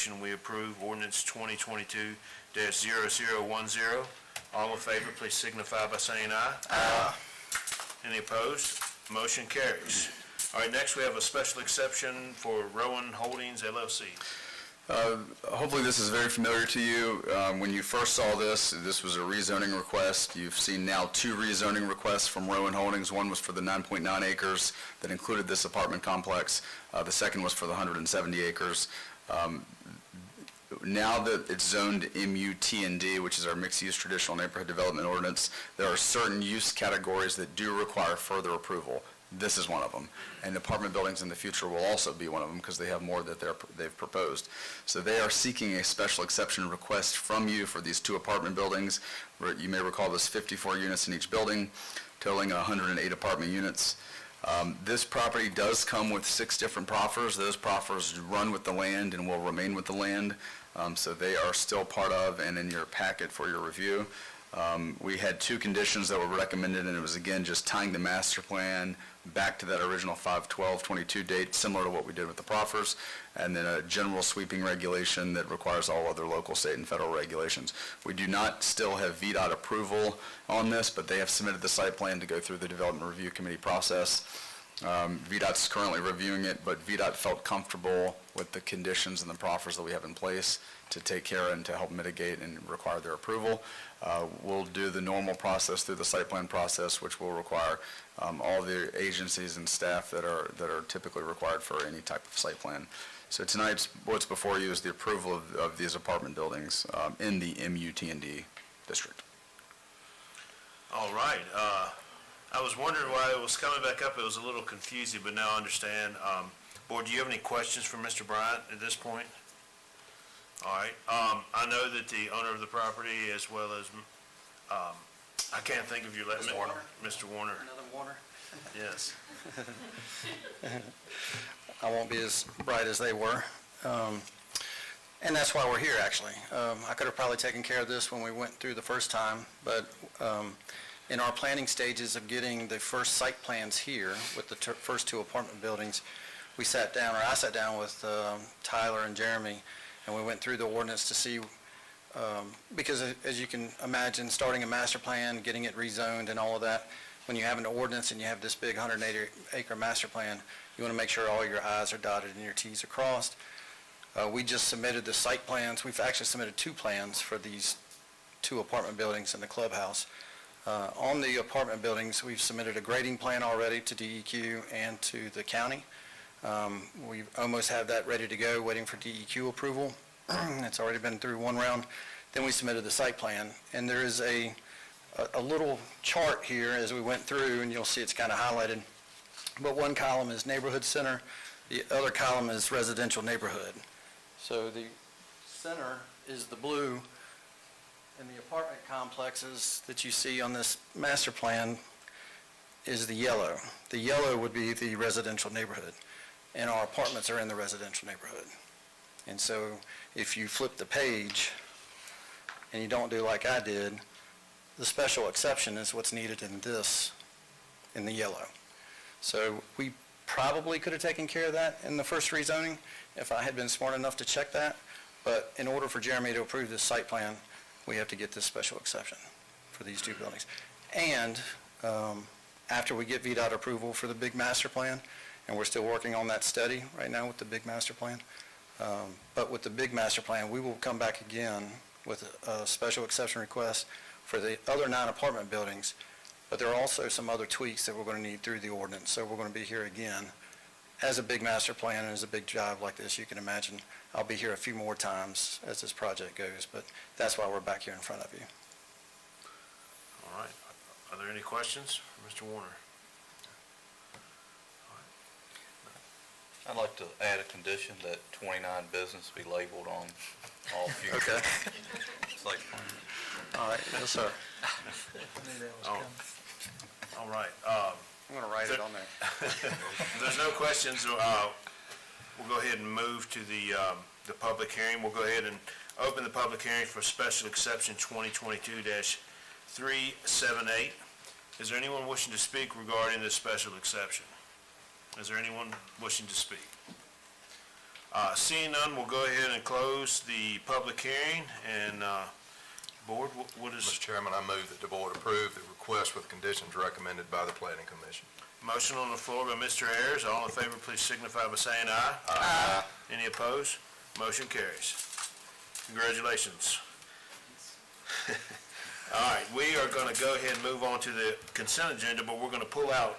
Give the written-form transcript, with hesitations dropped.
motion we approve ordinance 2022-0010. All in favor, please signify by saying aye. Aye. Any opposed? Motion carries. All right, next we have a special exception for Rowan Holdings LLC. Hopefully this is very familiar to you. When you first saw this was a rezoning request. You've seen now 2 rezoning requests from Rowan Holdings. One was for the 9.9 acres that included this apartment complex. The second was for the 170 acres. Now that it's zoned MUT&D, which is our mixed-use traditional neighborhood development ordinance, there are certain use categories that do require further approval. This is one of them, and apartment buildings in the future will also be one of them because they have more that they've proposed. So they are seeking a special exception request from you for these 2 apartment buildings. You may recall there's 54 units in each building, totaling 108 apartment units. This property does come with 6 different proffers. Those proffers run with the land and will remain with the land, so they are still part of and in your packet for your review. We had 2 conditions that were recommended, and it was, again, just tying the master plan back to that original 5/12/22 date, similar to what we did with the proffers, and then a general sweeping regulation that requires all other local, state, and federal regulations. We do not still have VDOT approval on this, but they have submitted the site plan to go through the Development Review Committee process. VDOT's currently reviewing it, but VDOT felt comfortable with the conditions and the proffers that we have in place to take care and to help mitigate and require their approval. We'll do the normal process through the site plan process, which will require all the agencies and staff that are typically required for any type of site plan. So tonight, what's before you is the approval of these apartment buildings in the MUT&D district. All right. I was wondering why it was coming back up. It was a little confusing, but now I understand. Board, do you have any questions for Mr. Bryant at this point? All right. I know that the owner of the property, as well as, I can't think of your last name. Mr. Warner. Another Warner. Yes. I won't be as bright as they were. And that's why we're here, actually. I could have probably taken care of this when we went through the first time, but in our planning stages of getting the first site plans here with the first 2 apartment buildings, I sat down with Tyler and Jeremy, and we went through the ordinance to see, because as you can imagine, starting a master plan, getting it rezoned and all of that, when you have an ordinance and you have this big 180-acre master plan, you want to make sure all your I's are dotted and your T's are crossed. We just submitted the site plans. We've actually submitted 2 plans for these 2 apartment buildings and the clubhouse. On the apartment buildings, we've submitted a grading plan already to DEQ and to the county. We almost have that ready to go, waiting for DEQ approval. It's already been through 1 round. Then we submitted the site plan, and there is a little chart here as we went through, and you'll see it's kind of highlighted. But one column is neighborhood center, the other column is residential neighborhood. So the center is the blue, and the apartment complexes that you see on this master plan is the yellow. The yellow would be the residential neighborhood, and our apartments are in the residential neighborhood. And so if you flip the page and you don't do like I did, the special exception is what's needed in the yellow. So we probably could have taken care of that in the first rezoning if I had been smart enough to check that, but in order for Jeremy to approve this site plan, we have to get this special exception for these 2 buildings. And after we get VDOT approval for the big master plan, and we're still working on that study right now with the big master plan, but with the big master plan, we will come back again with a special exception request for the other 9 apartment buildings, but there are also some other tweaks that we're going to need through the ordinance, so we're going to be here again. As a big master plan and as a big job like this, you can imagine I'll be here a few more times as this project goes, but that's why we're back here in front of you. All right. Are there any questions for Mr. Warner? I'd like to add a condition that 29 business be labeled on all future. Okay. It's like, All right, yes, sir. All right. I'm going to write it on there. If there's no questions, we'll go ahead and move to the public hearing. We'll go ahead and open the public hearing for special exception 2022-378. Is there anyone wishing to speak regarding this special exception? Is there anyone wishing to speak? Seeing none, we'll go ahead and close the public hearing, and, Board, what is, Mr. Chairman, I move that the board approve the request with conditions recommended by the Planning Commission. motion on the floor by Mr. Ayers. All in favor, please signify by saying aye. Aye. Any opposed? Motion carries. Congratulations. All right, we are going to go ahead and move on to the consent agenda, but we're going to pull out